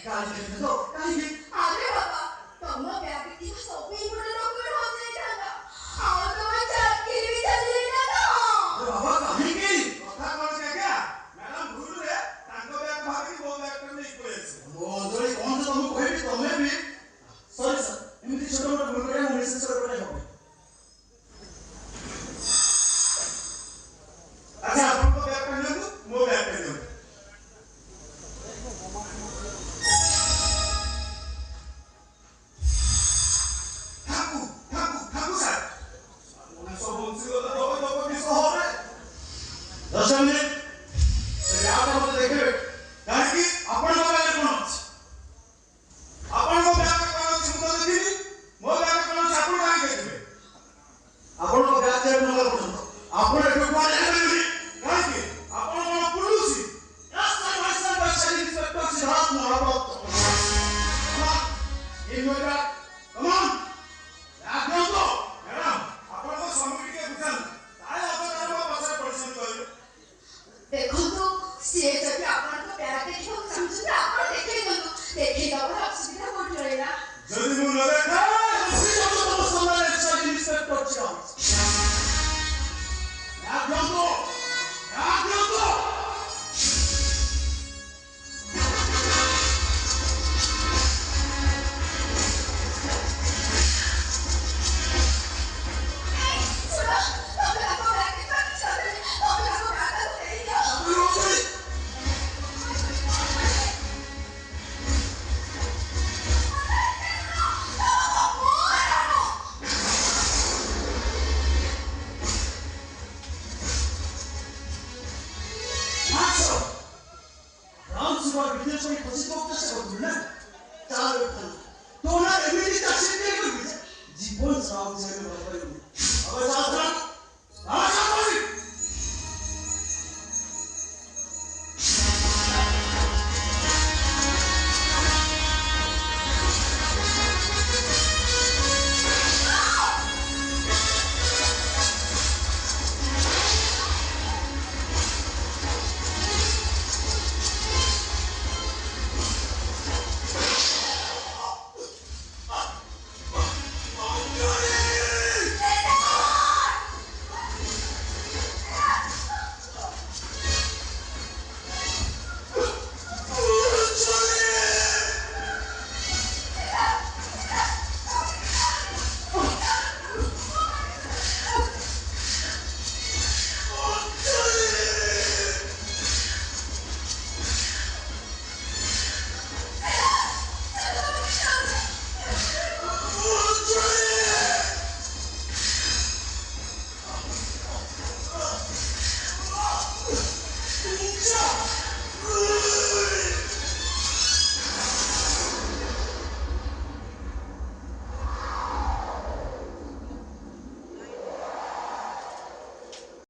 କାହିଁକି ତ କାହିଁକି ଆରେ ବାବା ତମ ବ୍ୟାଗରେ ଥିବା ସବୁ ଇମ୍ପୋର୍ଟାଣ୍ଟ ଡକ୍ୟୁମେଣ୍ଟ ହଜିଯାଇଥାନ୍ତା ଆଉ ତମ ଚାକିରି ବି ଚାଲିଯାଇଥାନ୍ତା ବାବା କାହିଁକି କଥା କଣ କି ଆଜ୍ଞା ମ୍ୟାଡାମ ଭୁଲରେ ତାଙ୍କ ବ୍ୟାଗ ଭାବିକି ମୋ ବ୍ୟାଗଟା ନେଇ ପଳେଇ ଆସିଲେ ମୋ ଅଞ୍ଚଳରେ କଣ ଯେ ତମକୁ କହିବି ତମେ ବି ସରି ସାର୍ ଏମିତି ଛୋଟ ମୋଟ ଭୁଲ କରିବା ମୁଁ ମେସେଜ କରିବା ହବ ଆଚ୍ଛା ଆପଣଙ୍କ ବ୍ୟାଗଟା ନିଅନ୍ତୁ ମୋ ବ୍ୟାଗଟା ନିଅନ୍ତୁ ଦେଖନ୍ତୁ ସିଏ ଯଦି ଆପଣଙ୍କ ବ୍ୟାଗ ଦେଖିବାକୁ ଚାହୁଁଛନ୍ତି ଆପଣ ଦେଖେଇ ଦିଅନ୍ତୁ ଦେଖେଇ ଦେବାର ଅସୁବିଧା କୋଉଠି ରହିଲା ଯଦି ମୁଁ ନ ଦେଖାଏ জীবন